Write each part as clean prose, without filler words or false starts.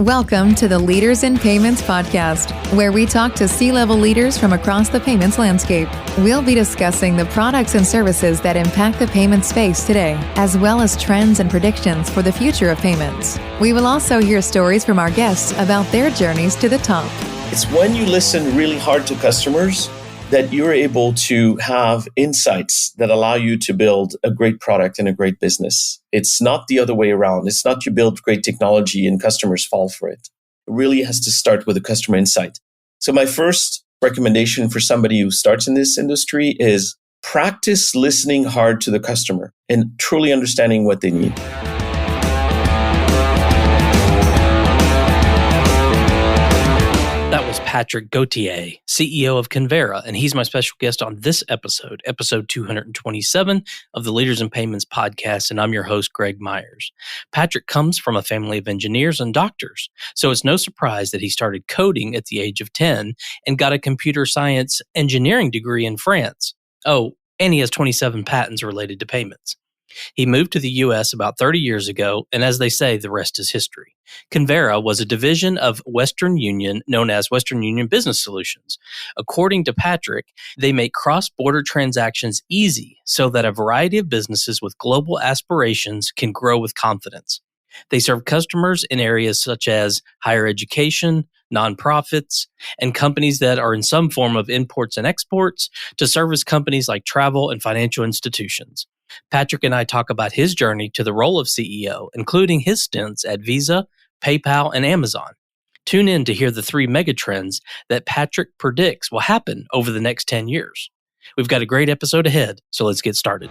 Welcome to the Leaders in Payments podcast, where we talk to C-level leaders from across the payments landscape. We'll be discussing the products and services that impact the payment space today, as well as trends and predictions for the future of payments. We will also hear stories from our guests about their journeys to the top. It's when you listen really hard to customers that you're able to have insights that allow you to build a great product and a great business. It's not the other way around. It's not you build great technology and customers fall for it. It really has to start with a customer insight. So my first recommendation for somebody who starts in this industry is practice listening hard to the customer and truly understanding what they need. That was Patrick Gauthier, CEO of Convera, and he's my special guest on this episode 227 of the Leaders in Payments podcast, and I'm your host, Greg Myers. Patrick comes from a family of engineers and doctors, so it's no surprise that he started coding at the age of 10 and got a computer science engineering degree in France. Oh, and he has 27 patents related to payments. He moved to the U.S. about 30 years ago, and as they say, the rest is history. Convera was a division of Western Union known as Western Union Business Solutions. According to Patrick, they make cross-border transactions easy so that a variety of businesses with global aspirations can grow with confidence. They serve customers in areas such as higher education, nonprofits, and companies that are in some form of imports and exports to service companies like travel and financial institutions. Patrick and I talk about his journey to the role of CEO, including his stints at Visa, PayPal, and Amazon. Tune in to hear the 3 megatrends that Patrick predicts will happen over the next 10 years. We've got a great episode ahead, so let's get started.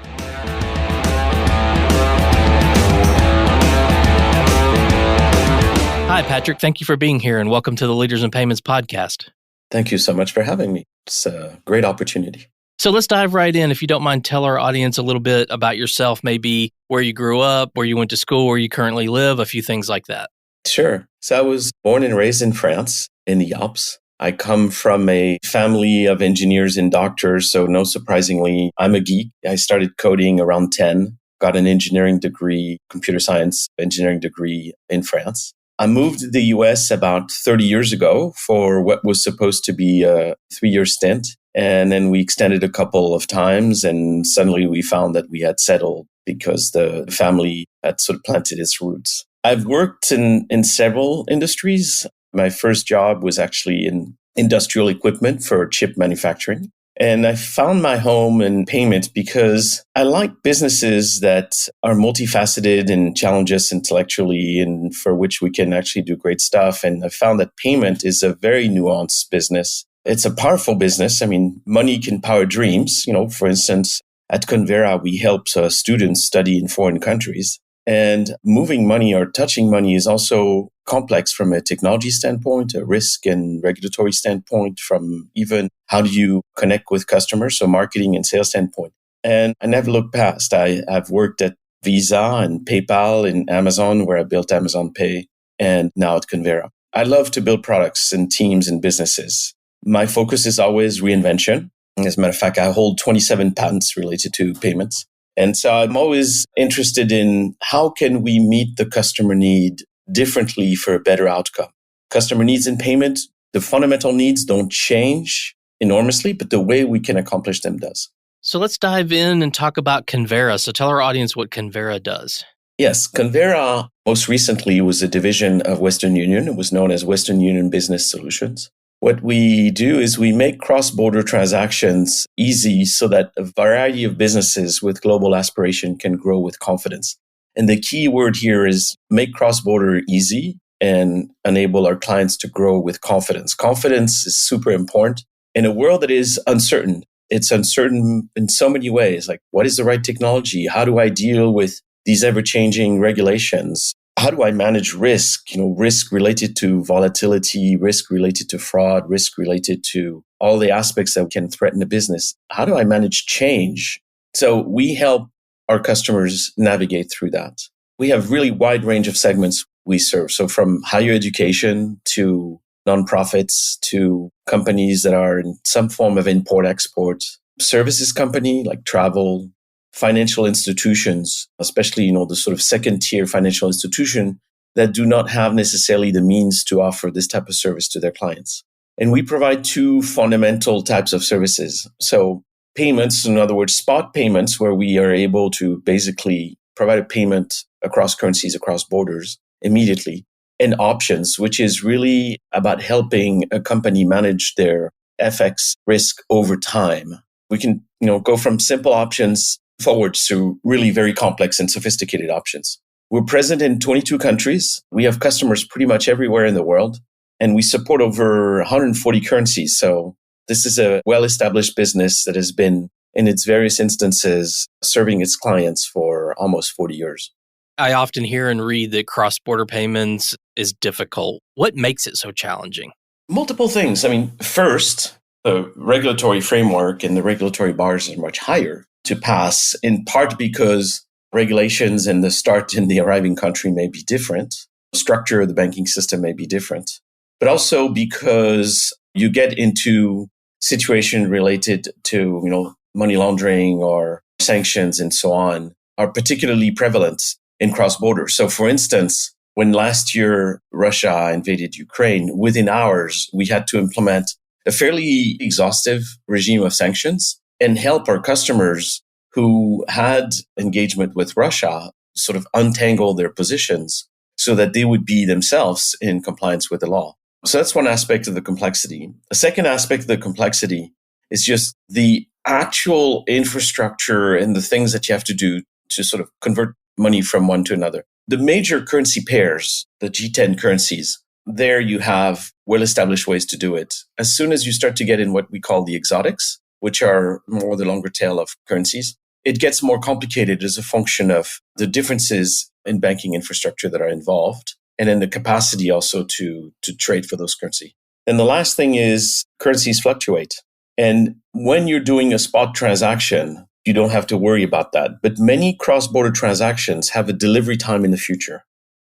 Hi, Patrick. Thank you for being here, and welcome to the Leaders in Payments podcast. Thank you so much for having me. It's a great opportunity. So let's dive right in. If you don't mind, tell our audience a little bit about yourself, maybe where you grew up, where you went to school, where you currently live, a few things like that. Sure. So I was born and raised in France, in the Alps. I come from a family of engineers and doctors, so no surprisingly, I'm a geek. I started coding around 10, got an engineering degree, computer science engineering degree in France. I moved to the US about 30 years ago for what was supposed to be a 3-year stint. And then we extended a couple of times, and suddenly we found that we had settled because the family had sort of planted its roots. I've worked in several industries. My first job was actually in industrial equipment for chip manufacturing. And I found my home in payments because I like businesses that are multifaceted and challenge us intellectually and for which we can actually do great stuff. And I found that payment is a very nuanced business. It's a powerful business. I mean, money can power dreams. For instance, at Convera, we help students study in foreign countries. And moving money or touching money is also complex from a technology standpoint, a risk and regulatory standpoint, from even how do you connect with customers, so marketing and sales standpoint. And I never looked past. I've worked at Visa and PayPal and Amazon, where I built Amazon Pay, and now at Convera. I love to build products and teams and businesses. My focus is always reinvention. As a matter of fact, I hold 27 patents related to payments. And so I'm always interested in how can we meet the customer need differently for a better outcome. Customer needs in payment, the fundamental needs don't change enormously, but the way we can accomplish them does. So let's dive in and talk about Convera. So tell our audience what Convera does. Yes, Convera most recently was a division of Western Union. It was known as Western Union Business Solutions. What we do is we make cross-border transactions easy so that a variety of businesses with global aspiration can grow with confidence. And the key word here is make cross-border easy and enable our clients to grow with confidence. Confidence is super important in a world that is uncertain. It's uncertain in so many ways. Like, what is the right technology? How do I deal with these ever-changing regulations? How do I manage risk? Risk related to volatility, risk related to fraud, risk related to all the aspects that can threaten a business. How do I manage change? So we help our customers navigate through that. We have really wide range of segments we serve. So from higher education to nonprofits to companies that are in some form of import-export, services company like travel, financial institutions, especially, the sort of second tier financial institution that do not have necessarily the means to offer this type of service to their clients. And we provide two fundamental types of services. So payments, in other words, spot payments, where we are able to basically provide a payment across currencies, across borders immediately. And options, which is really about helping a company manage their FX risk over time. We can, go from simple options forwards to really very complex and sophisticated options. We're present in 22 countries. We have customers pretty much everywhere in the world, and we support over 140 currencies. So this is a well-established business that has been, in its various instances, serving its clients for almost 40 years. I often hear and read that cross-border payments is difficult. What makes it so challenging? Multiple things. First, the regulatory framework and the regulatory bars are much higher to pass, in part because regulations and the start in the arriving country may be different. The structure of the banking system may be different, but also because you get into situations related to, money laundering or sanctions and so on are particularly prevalent in cross-border. So for instance, when last year Russia invaded Ukraine, within hours, we had to implement a fairly exhaustive regime of sanctions and help our customers who had engagement with Russia sort of untangle their positions so that they would be themselves in compliance with the law. So that's one aspect of the complexity. A second aspect of the complexity is just the actual infrastructure and the things that you have to do to sort of convert money from one to another. The major currency pairs, the G10 currencies, there you have well-established ways to do it. As soon as you start to get in what we call the exotics, which are more the longer tail of currencies, it gets more complicated as a function of the differences in banking infrastructure that are involved, and then the capacity also to trade for those currency. And the last thing is currencies fluctuate. And when you're doing a spot transaction, you don't have to worry about that. But many cross-border transactions have a delivery time in the future.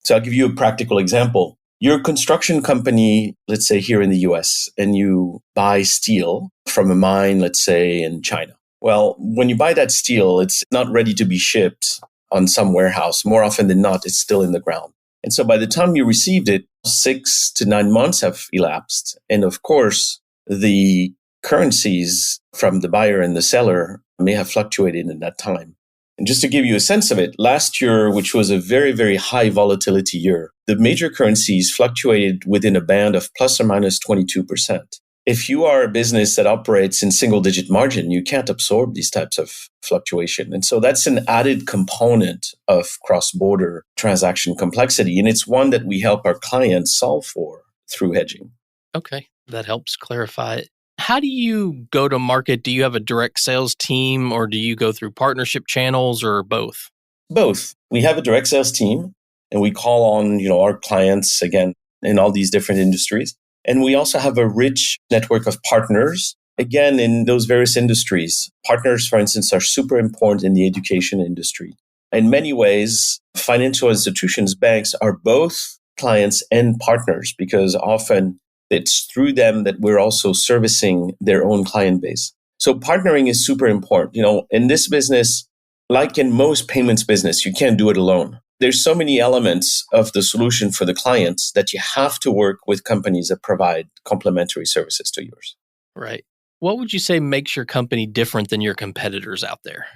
So I'll give you a practical example. You're a construction company, let's say here in the US, and you buy steel from a mine, let's say in China. Well, when you buy that steel, it's not ready to be shipped on some warehouse. More often than not, it's still in the ground. And so by the time you received it, 6 to 9 months have elapsed. And of course, the currencies from the buyer and the seller may have fluctuated in that time. And just to give you a sense of it, last year, which was a very, very high volatility year, the major currencies fluctuated within a band of plus or minus 22%. If you are a business that operates in single digit margin, you can't absorb these types of fluctuation. And so that's an added component of cross-border transaction complexity. And it's one that we help our clients solve for through hedging. Okay, that helps clarify it. How do you go to market? Do you have a direct sales team, or do you go through partnership channels, or both? Both. We have a direct sales team, and we call on, our clients, again, in all these different industries. And we also have a rich network of partners, again, in those various industries. Partners, for instance, are super important in the education industry. In many ways, financial institutions, banks are both clients and partners, because often it's through them that we're also servicing their own client base. So partnering is super important. In this business, like in most payments business, you can't do it alone. There's so many elements of the solution for the clients that you have to work with companies that provide complementary services to yours. Right. What would you say makes your company different than your competitors out there?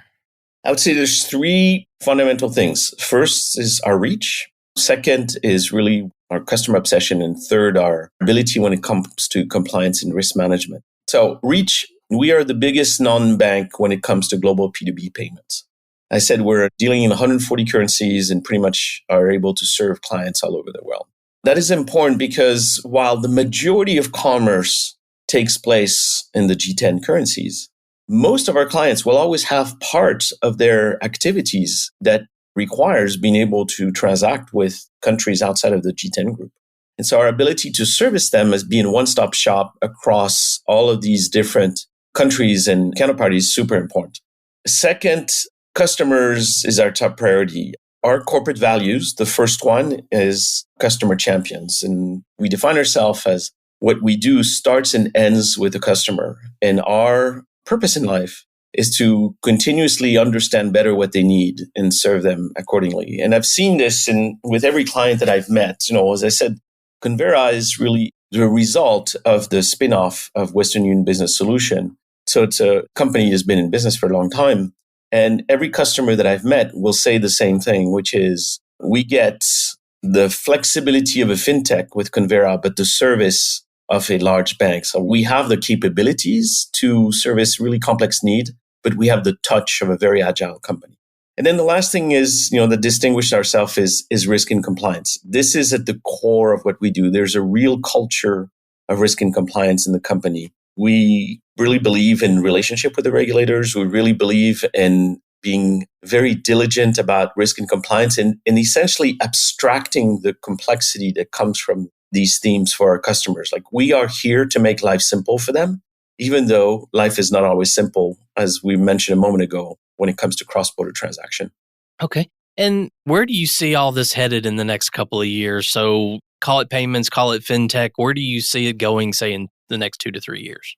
I would say there's 3 fundamental things. First is our reach. Second is really our customer obsession. And third, our ability when it comes to compliance and risk management. So reach, we are the biggest non-bank when it comes to global P2B payments. I said we're dealing in 140 currencies and pretty much are able to serve clients all over the world. That is important because while the majority of commerce takes place in the G10 currencies, most of our clients will always have parts of their activities that requires being able to transact with countries outside of the G10 group. And so our ability to service them as being a one-stop shop across all of these different countries and counterparties is super important. Second, customers is our top priority. Our corporate values, the first one is customer champions. And we define ourselves as what we do starts and ends with the customer. And our purpose in life is to continuously understand better what they need and serve them accordingly. And I've seen this with every client that I've met. As I said, Convera is really the result of the spin-off of Western Union Business Solution. So it's a company that's been in business for a long time. And every customer that I've met will say the same thing, which is we get the flexibility of a fintech with Convera, but the service of a large bank. So we have the capabilities to service really complex need, but we have the touch of a very agile company. And then the last thing is, that distinguishes ourselves is risk and compliance. This is at the core of what we do. There's a real culture of risk and compliance in the company. We really believe in relationship with the regulators. We really believe in being very diligent about risk and compliance and essentially abstracting the complexity that comes from these themes for our customers. Like, we are here to make life simple for them, even though life is not always simple, as we mentioned a moment ago, when it comes to cross-border transaction. Okay. And where do you see all this headed in the next couple of years? So call it payments, call it fintech. Where do you see it going, say, in the next 2 to 3 years?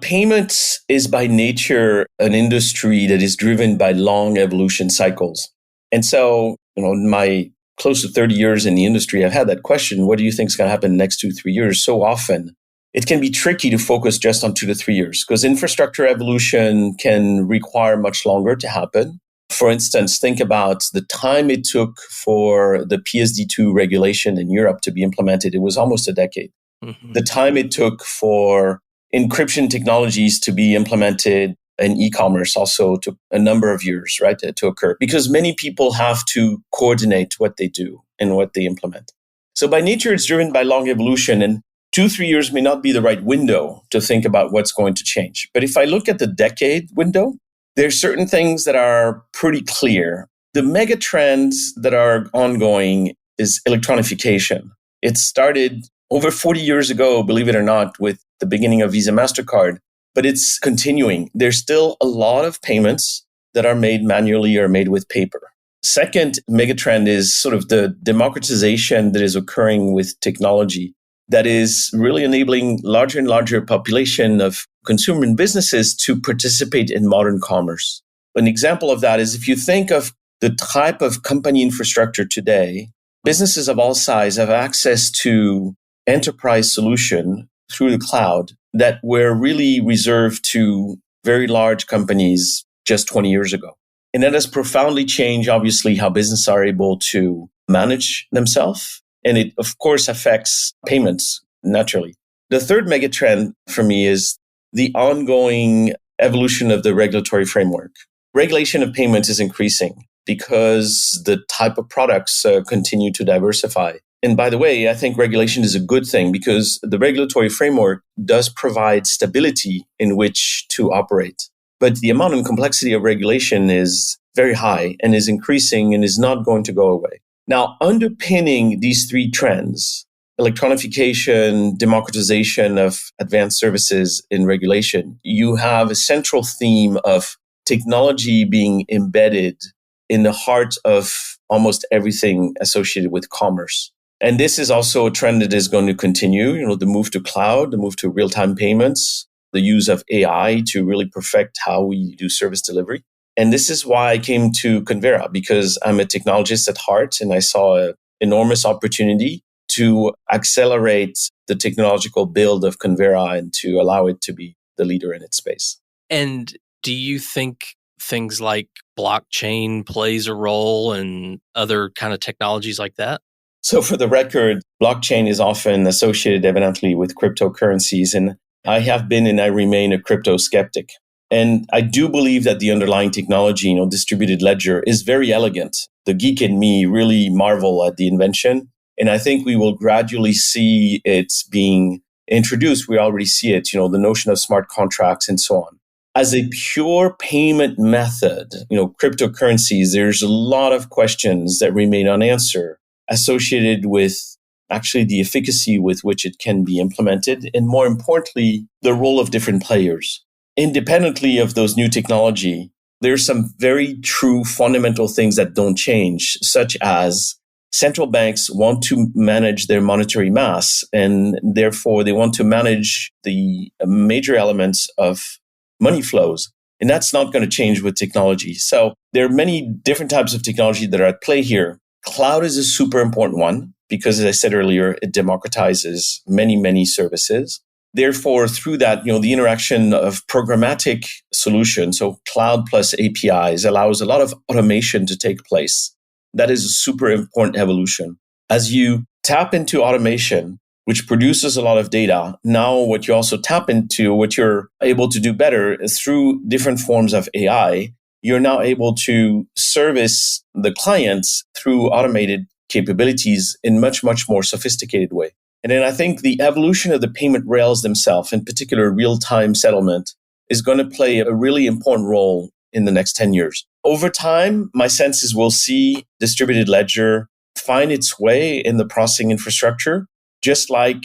Payments is by nature an industry that is driven by long evolution cycles. And so, in my close to 30 years in the industry, I've had that question, what do you think is going to happen in the next 2-3 years? So often, it can be tricky to focus just on 2 to 3 years because infrastructure evolution can require much longer to happen. For instance, think about the time it took for the PSD2 regulation in Europe to be implemented. It was almost a decade. Mm-hmm. The time it took for encryption technologies to be implemented in e-commerce also took a number of years, right, to occur, because many people have to coordinate what they do and what they implement. So by nature, it's driven by long evolution, and 2-3 years may not be the right window to think about what's going to change. But if I look at the decade window, there's certain things that are pretty clear. The mega trends that are ongoing is electronification. It started over 40 years ago, believe it or not, with the beginning of Visa MasterCard, but it's continuing. There's still a lot of payments that are made manually or made with paper. Second megatrend is sort of the democratization that is occurring with technology that is really enabling larger and larger population of consumer and businesses to participate in modern commerce. An example of that is if you think of the type of company infrastructure today, businesses of all size have access to enterprise solution through the cloud that were really reserved to very large companies just 20 years ago. And that has profoundly changed, obviously, how businesses are able to manage themselves. And it, of course, affects payments naturally. The third megatrend for me is the ongoing evolution of the regulatory framework. Regulation of payments is increasing because the type of products continue to diversify. And by the way, I think regulation is a good thing because the regulatory framework does provide stability in which to operate. But the amount and complexity of regulation is very high and is increasing and is not going to go away. Now, underpinning these three trends, electronification, democratization of advanced services in regulation, you have a central theme of technology being embedded in the heart of almost everything associated with commerce. And this is also a trend that is going to continue, the move to cloud, the move to real-time payments, the use of AI to really perfect how we do service delivery. And this is why I came to Convera, because I'm a technologist at heart and I saw an enormous opportunity to accelerate the technological build of Convera and to allow it to be the leader in its space. And do you think things like blockchain plays a role and other kind of technologies like that? So for the record, blockchain is often associated evidently with cryptocurrencies. And I have been and I remain a crypto skeptic. And I do believe that the underlying technology, distributed ledger, is very elegant. The geek in me really marvel at the invention. And I think we will gradually see it being introduced. We already see it, the notion of smart contracts and so on. As a pure payment method, cryptocurrencies, there's a lot of questions that remain unanswered associated with actually the efficacy with which it can be implemented. And more importantly, the role of different players. Independently of those new technology, there's some very true fundamental things that don't change, such as central banks want to manage their monetary mass, and therefore they want to manage the major elements of money flows. And that's not going to change with technology. So there are many different types of technology that are at play here. Cloud is a super important one because, as I said earlier, it democratizes many, many services. Therefore, through that, the interaction of programmatic solutions, so cloud plus APIs, allows a lot of automation to take place. That is a super important evolution. As you tap into automation, which produces a lot of data, now what you also tap into, what you're able to do better is through different forms of AI, you're now able to service the clients through automated capabilities in much, much more sophisticated way. And then I think the evolution of the payment rails themselves, in particular real-time settlement, is going to play a really important role in the next 10 years. Over time, my sense is we'll see distributed ledger find its way in the processing infrastructure, just like,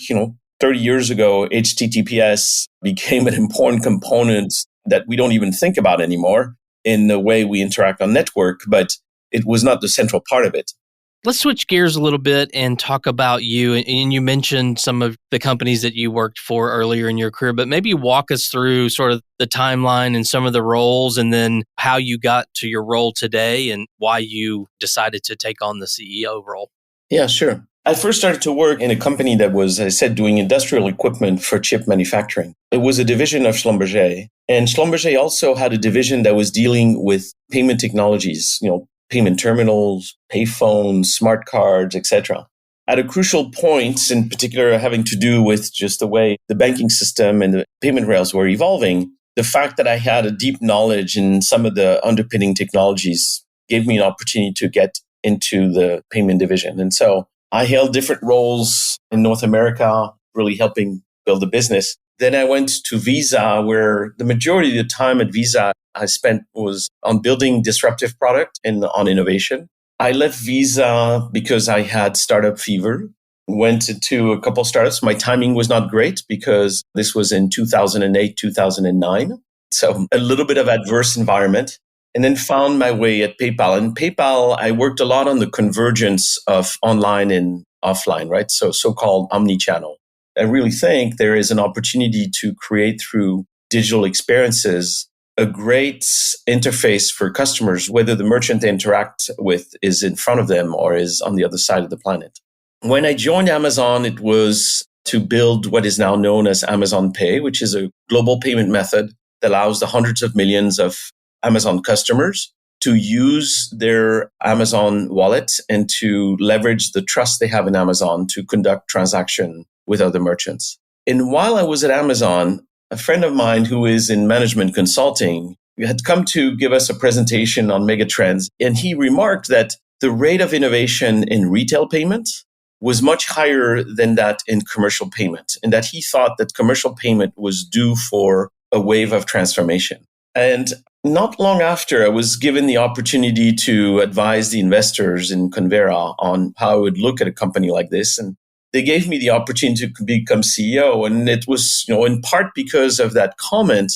30 years ago, HTTPS became an important component that we don't even think about anymore in the way we interact on network, but it was not the central part of it. Let's switch gears a little bit and talk about you. And you mentioned some of the companies that you worked for earlier in your career, but maybe walk us through sort of the timeline and some of the roles and then how you got to your role today and why you decided to take on the CEO role. Yeah, sure. I first started to work in a company that was, as I said, doing industrial equipment for chip manufacturing. It was a division of Schlumberger. And Schlumberger also had a division that was dealing with payment technologies, payment terminals, payphones, smart cards, etc. At a crucial point, in particular having to do with just the way the banking system and the payment rails were evolving, the fact that I had a deep knowledge in some of the underpinning technologies gave me an opportunity to get into the payment division. And so I held different roles in North America, really helping build the business. Then I went to Visa, where the majority of the time at Visa I spent was on building disruptive product and on innovation. I left Visa because I had startup fever, went into a couple of startups. My timing was not great because this was in 2008, 2009. So a little bit of adverse environment. And then found my way at PayPal. And PayPal, I worked a lot on the convergence of online and offline, right? So-called omni-channel. I really think there is an opportunity to create through digital experiences a great interface for customers, whether the merchant they interact with is in front of them or is on the other side of the planet. When I joined Amazon, it was to build what is now known as Amazon Pay, which is a global payment method that allows the hundreds of millions of Amazon customers to use their Amazon wallet and to leverage the trust they have in Amazon to conduct transaction with other merchants. And while I was at Amazon, a friend of mine who is in management consulting had come to give us a presentation on megatrends. And he remarked that the rate of innovation in retail payments was much higher than that in commercial payment, and that he thought that commercial payment was due for a wave of transformation. And not long after, I was given the opportunity to advise the investors in Convera on how I would look at a company like this. And they gave me the opportunity to become CEO. And it was, in part because of that comment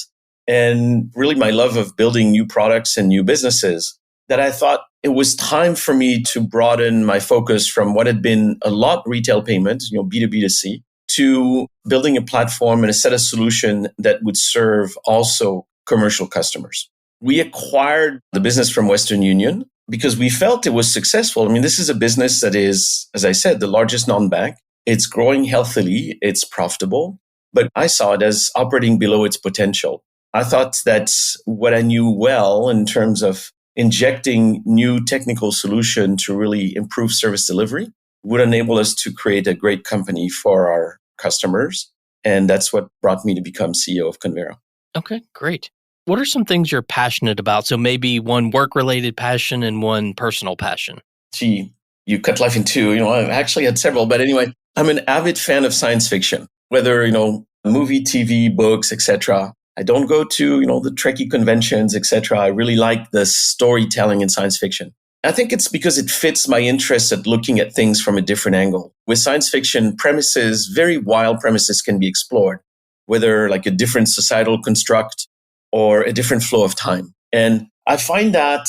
and really my love of building new products and new businesses that I thought it was time for me to broaden my focus from what had been a lot retail payment, B2B2C, to building a platform and a set of solutions that would serve also commercial customers. We acquired the business from Western Union because we felt it was successful. I mean, this is a business that is, as I said, the largest non-bank. It's growing healthily. It's profitable. But I saw it as operating below its potential. I thought that what I knew well in terms of injecting new technical solution to really improve service delivery would enable us to create a great company for our customers. And that's what brought me to become CEO of Convera. Okay, great. What are some things you're passionate about? So maybe one work-related passion and one personal passion. Gee, you cut life in two. I've actually had several, but anyway, I'm an avid fan of science fiction, whether, movie, TV, books, etc. I don't go to, the Trekkie conventions, etc. I really like the storytelling in science fiction. I think it's because it fits my interest at looking at things from a different angle. With science fiction, premises, very wild premises can be explored, whether like a different societal construct or a different flow of time. And I find that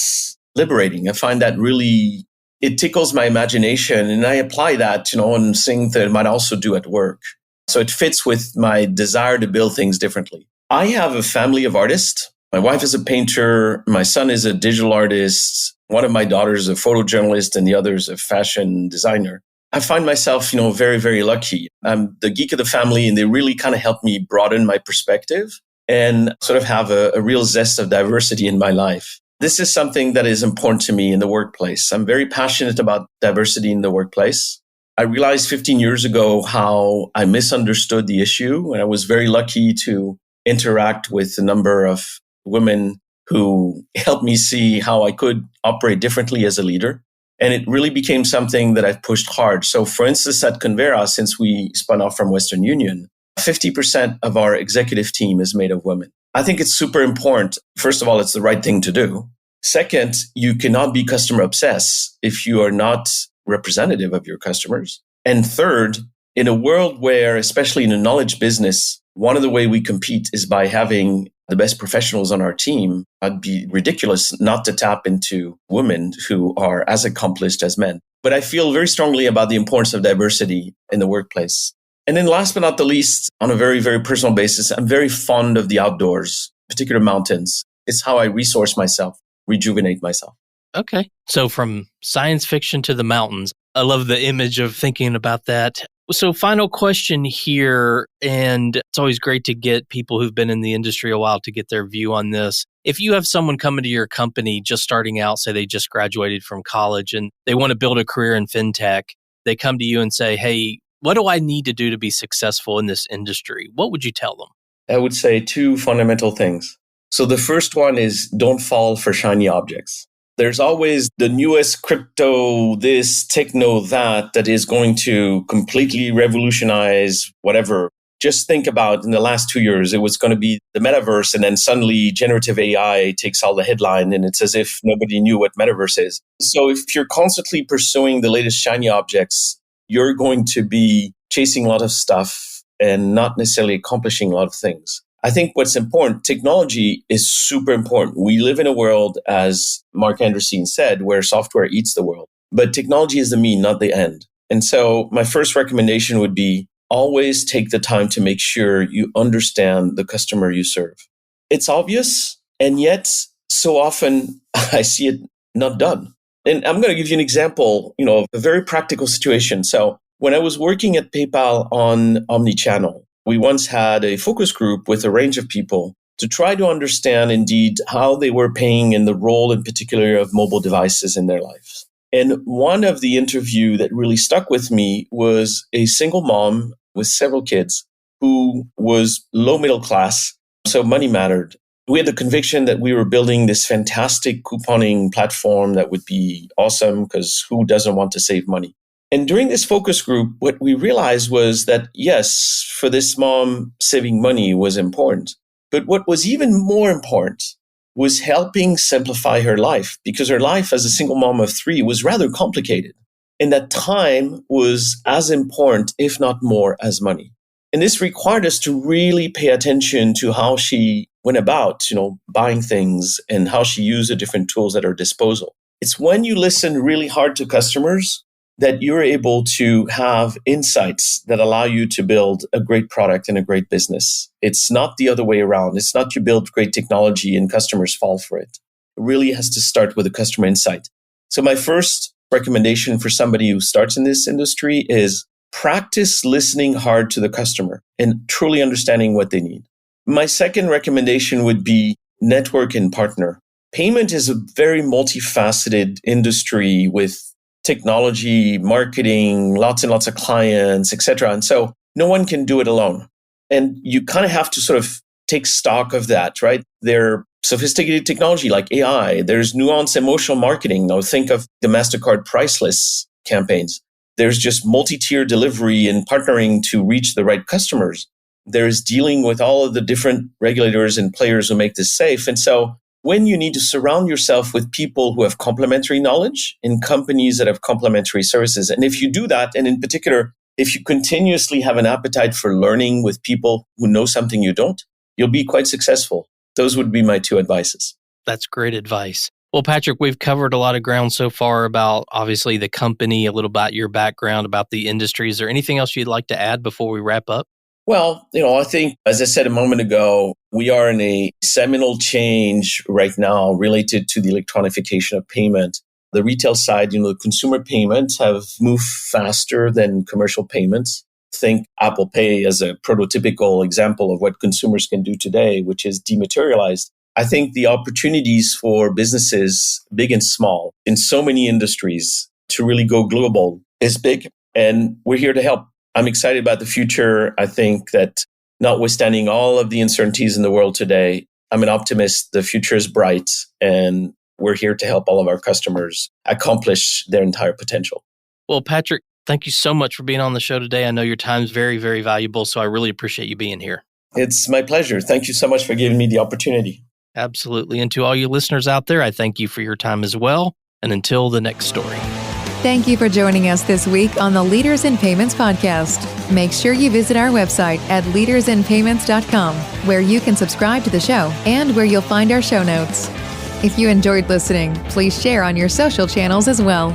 liberating. I find that really, it tickles my imagination. And I apply that, on things that I might also do at work. So it fits with my desire to build things differently. I have a family of artists. My wife is a painter. My son is a digital artist. One of my daughters is a photojournalist and the other is a fashion designer. I find myself, very, very lucky. I'm the geek of the family, and they really kind of help me broaden my perspective and sort of have a real zest of diversity in my life. This is something that is important to me in the workplace. I'm very passionate about diversity in the workplace. I realized 15 years ago how I misunderstood the issue, and I was very lucky to interact with a number of women who helped me see how I could operate differently as a leader. And it really became something that I've pushed hard. So for instance, at Convera, since we spun off from Western Union, 50% of our executive team is made of women. I think it's super important. First of all, it's the right thing to do. Second, you cannot be customer obsessed if you are not representative of your customers. And third, in a world where, especially in a knowledge business, one of the ways we compete is by having the best professionals on our team. It'd be ridiculous not to tap into women who are as accomplished as men. But I feel very strongly about the importance of diversity in the workplace. And then last but not the least, on a very, very personal basis, I'm very fond of the outdoors, particular mountains. It's how I resource myself, rejuvenate myself. Okay. So from science fiction to the mountains, I love the image of thinking about that. So final question here, and it's always great to get people who've been in the industry a while to get their view on this. If you have someone coming to your company just starting out, say they just graduated from college and they want to build a career in fintech, they come to you and say, hey, what do I need to do to be successful in this industry? What would you tell them? I would say two fundamental things. So the first one is don't fall for shiny objects. There's always the newest crypto, this, techno, that is going to completely revolutionize whatever. Just think about in the last 2 years, it was going to be the metaverse, and then suddenly generative AI takes all the headline, and it's as if nobody knew what metaverse is. So if you're constantly pursuing the latest shiny objects, you're going to be chasing a lot of stuff and not necessarily accomplishing a lot of things. I think what's important, technology is super important. We live in a world, as Mark Anderson said, where software eats the world. But technology is the mean, not the end. And so my first recommendation would be always take the time to make sure you understand the customer you serve. It's obvious, and yet so often I see it not done. And I'm going to give you an example, of a very practical situation. So when I was working at PayPal on omnichannel, we once had a focus group with a range of people to try to understand indeed how they were paying and the role in particular of mobile devices in their lives. And one of the interview that really stuck with me was a single mom with several kids who was low middle class, so money mattered. We had the conviction that we were building this fantastic couponing platform that would be awesome because who doesn't want to save money? And during this focus group, what we realized was that, yes, for this mom, saving money was important. But what was even more important was helping simplify her life, because her life as a single mom of 3 was rather complicated. And that time was as important, if not more, as money. And this required us to really pay attention to how she went about, buying things and how she used the different tools at her disposal. It's when you listen really hard to customers that you're able to have insights that allow you to build a great product and a great business. It's not the other way around. It's not you build great technology and customers fall for it. It really has to start with a customer insight. So my first recommendation for somebody who starts in this industry is practice listening hard to the customer and truly understanding what they need. My second recommendation would be network and partner. Payment is a very multifaceted industry with technology, marketing, lots and lots of clients, etc. And so no one can do it alone. And you kind of have to sort of take stock of that, right? There sophisticated technology like AI. There's nuanced emotional marketing. Now think of the MasterCard priceless campaigns. There's just multi-tier delivery and partnering to reach the right customers. There's dealing with all of the different regulators and players who make this safe. And so when you need to surround yourself with people who have complementary knowledge in companies that have complementary services. And if you do that, and in particular, if you continuously have an appetite for learning with people who know something you don't, you'll be quite successful. Those would be my 2 advices. That's great advice. Well, Patrick, we've covered a lot of ground so far about obviously the company, a little about your background, about the industry. Is there anything else you'd like to add before we wrap up? Well, I think, as I said a moment ago, we are in a seminal change right now related to the electronification of payment. The retail side, the consumer payments have moved faster than commercial payments. Think Apple Pay as a prototypical example of what consumers can do today, which is dematerialized. I think the opportunities for businesses, big and small, in so many industries to really go global is big. And we're here to help. I'm excited about the future. I think that notwithstanding all of the uncertainties in the world today, I'm an optimist. The future is bright, and we're here to help all of our customers accomplish their entire potential. Well, Patrick, thank you so much for being on the show today. I know your time's very, very valuable, so I really appreciate you being here. It's my pleasure. Thank you so much for giving me the opportunity. Absolutely. And to all you listeners out there, I thank you for your time as well. And until the next story. Thank you for joining us this week on the Leaders in Payments podcast. Make sure you visit our website at leadersinpayments.com, where you can subscribe to the show and where you'll find our show notes. If you enjoyed listening, please share on your social channels as well.